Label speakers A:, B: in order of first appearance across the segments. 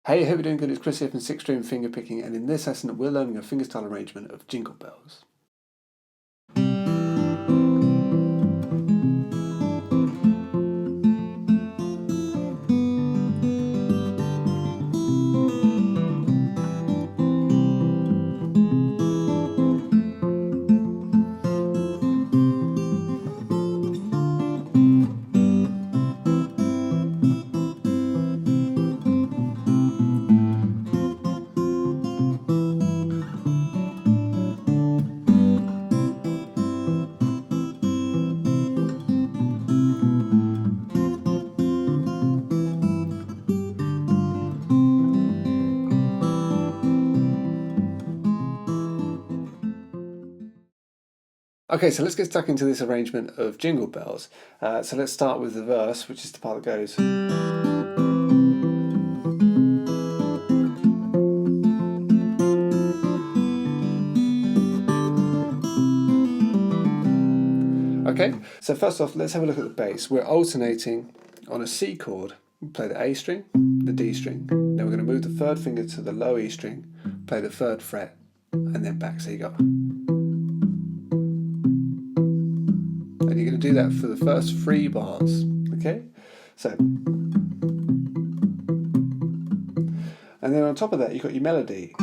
A: Hey, hope you're doing good. It's Chris here from 6th Stream Fingerpicking, and in this lesson we're learning a fingerstyle arrangement of Jingle Bells. Okay, so let's get stuck into this arrangement of Jingle Bells. So let's start with the verse, which is the part that goes. Okay, so first off, let's have a look at the bass. We're alternating on a C chord. We play the A string, the D string. Then we're going to move the third finger to the low E string, play the third fret, and then back. So you go. And you're going to do that for the first 3 bars, okay? So, and then on top of that, you've got your melody.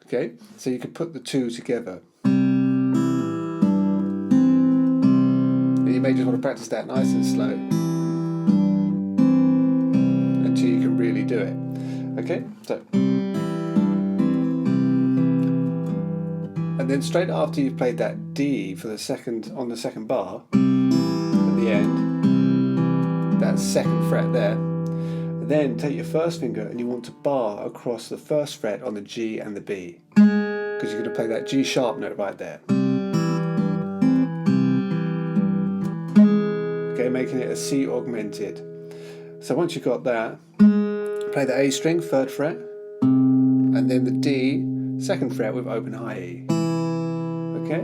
A: Okay, so you can put the two together. And you may just want to practice that nice and slow until you can really do it. Okay, so. And then straight after you've played that D for the second, on the second bar, at the end, that second fret there, then take your first finger and you want to bar across the first fret on the G and the B, because you're going to play that G sharp note right there. Okay, making it a C augmented. So once you've got that, play the A string, third fret, and then the D, second fret with open high E. Okay,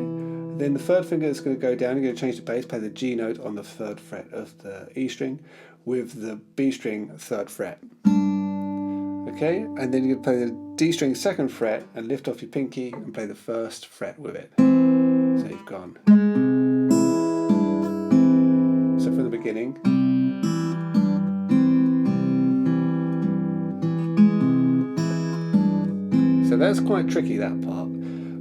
A: then the third finger is going to go down. You're going to change the bass, play the G note on the third fret of the E string with the B string third fret. Okay, and then you're going to play the D string second fret and lift off your pinky and play the first fret with it. So you've gone. So from the beginning. So that's quite tricky, that part.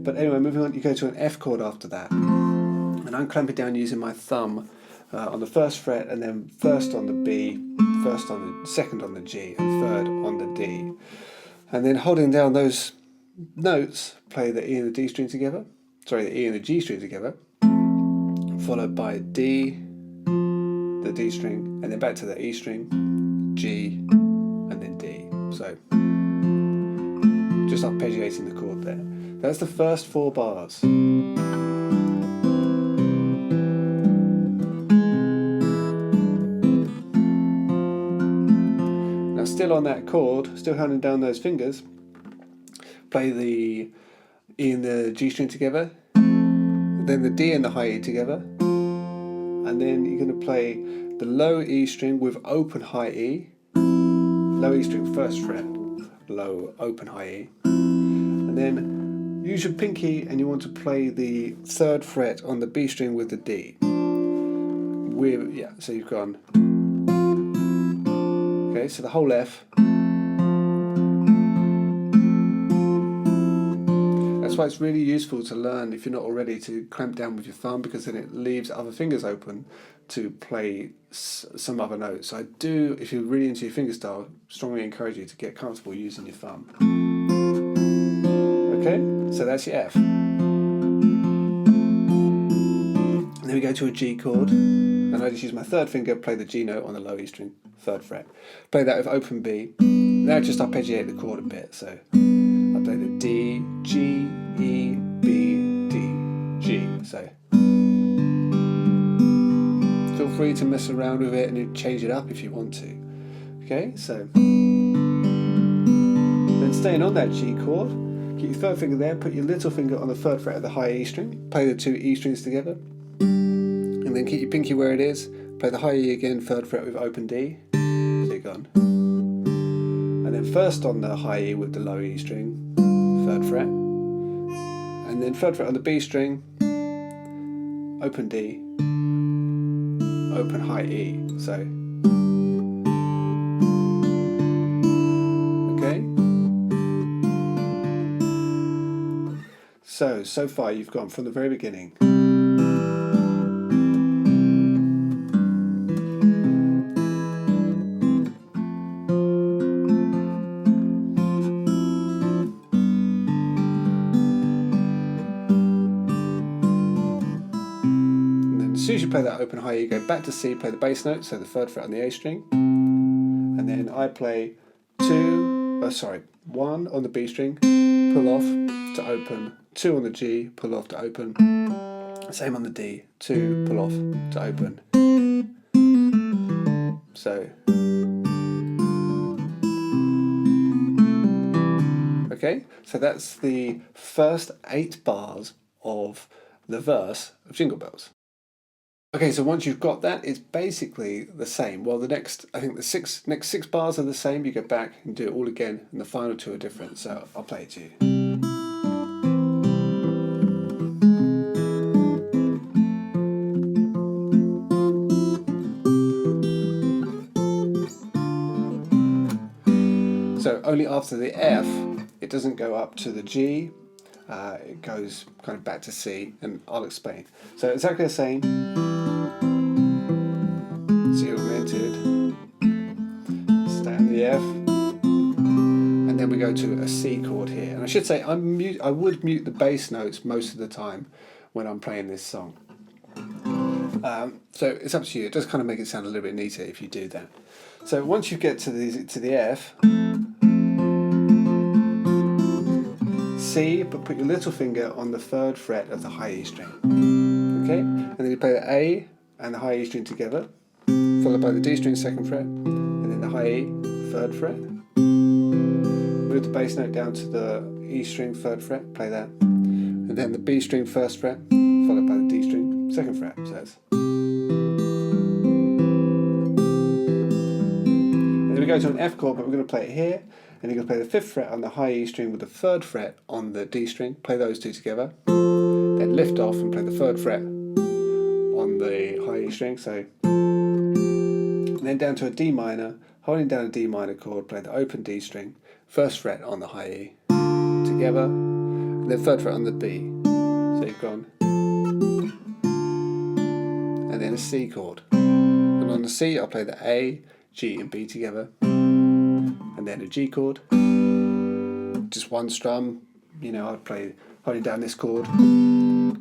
A: But anyway, moving on, you go to an F chord after that. And I'm clamping down using my thumb on the first fret, and then first on the B, first on the second on the G, and third on the D. And then holding down those notes, play the E and the D string together. Sorry, the E and the G string together. Followed by D, the D string, and then back to the E string, G, and then D. So just arpeggiating the chord there. That's the first 4 bars. Now still on that chord, still holding down those fingers, play the E and the G string together, then the D and the high E together, and then you're going to play the low E string with open high E, low E string first fret, low open high E, and then use your pinky and you want to play the third fret on the B string with the D. So you've gone. Okay, so the whole F. That's why it's really useful to learn, if you're not already, to clamp down with your thumb, because then it leaves other fingers open to play some other notes. So I do, if you're really into your fingerstyle, strongly encourage you to get comfortable using your thumb. Okay, so that's your F. And then we go to a G chord, and I just use my third finger, play the G note on the low E string, third fret. Play that with open B. Now just arpeggiate the chord a bit. So I play the D, G, E, B, D, G. So feel free to mess around with it and change it up if you want to. Okay, so then staying on that G chord, keep your third finger there, put your little finger on the third fret of the high E string, play the 2 E strings together, and then keep your pinky where it is, play the high E again, third fret with open D, gone. And then first on the high E with the low E string, 3rd fret, and then 3rd fret on the B string, open D, open high E. So, okay. So far you've gone from the very beginning. As soon as you play that open high, you go back to C, play the bass note, so the 3rd fret on the A string, and then I play 1 on the B string, pull off to open, 2 on the G, pull off to open, same on the D, 2, pull off to open. So, okay, so that's the first 8 bars of the verse of Jingle Bells. Okay, so once you've got that, it's basically the same. Well, I think the next six bars are the same. You go back and do it all again, and the final 2 are different. So I'll play it to you. So only after the F, it doesn't go up to the G. It goes kind of back to C, and I'll explain. So exactly the same. C augmented, stay on the F, and then we go to a C chord here. And I should say I would mute the bass notes most of the time when I'm playing this song. So it's up to you. It does kind of make it sound a little bit neater if you do that. So once you get to the F, C, but put your little finger on the 3rd fret of the high E string. Okay, and then you play the A and the high E string together, followed by the D string 2nd fret, and then the high E 3rd fret. Move the bass note down to the E string 3rd fret, play that, and then the B string 1st fret, followed by the D string 2nd fret. So it's, and then we go to an F chord, but we're going to play it here, and you're going to play the 5th fret on the high E string with the 3rd fret on the D string, play those 2 together, then lift off and play the 3rd fret on the high E string, so, and then down to a D minor, holding down a D minor chord, play the open D string, 1st fret on the high E, together, and then 3rd fret on the B, so you've gone, and then a C chord, and on the C I'll play the A, G and B together, and then a G chord, just one strum, you know, I'd play holding down this chord,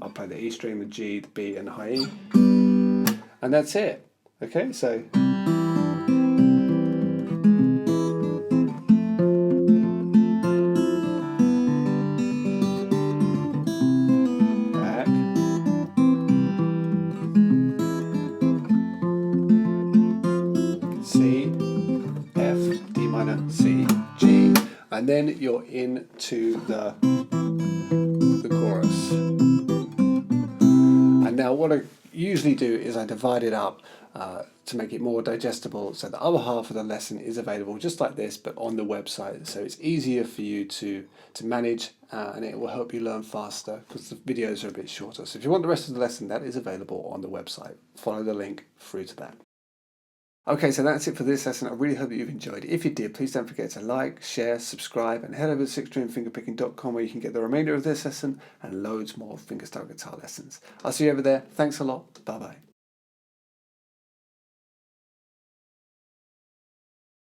A: I'll play the E string, the G, the B and the high E, and that's it. Okay, so back, C, F, D minor, C, G, and then you're into the chorus. And now what I usually do is I divide it up to make it more digestible, so the other half of the lesson is available just like this but on the website, so it's easier for you to manage and it will help you learn faster because the videos are a bit shorter. So if you want the rest of the lesson, that is available on the website. Follow the link through to that. Okay, so that's it for this lesson. I really hope that you've enjoyed it. If you did, please don't forget to like, share, subscribe, and head over to 6stringfingerpicking.com where you can get the remainder of this lesson and loads more fingerstyle guitar lessons. I'll see you over there. Thanks a lot. Bye-bye.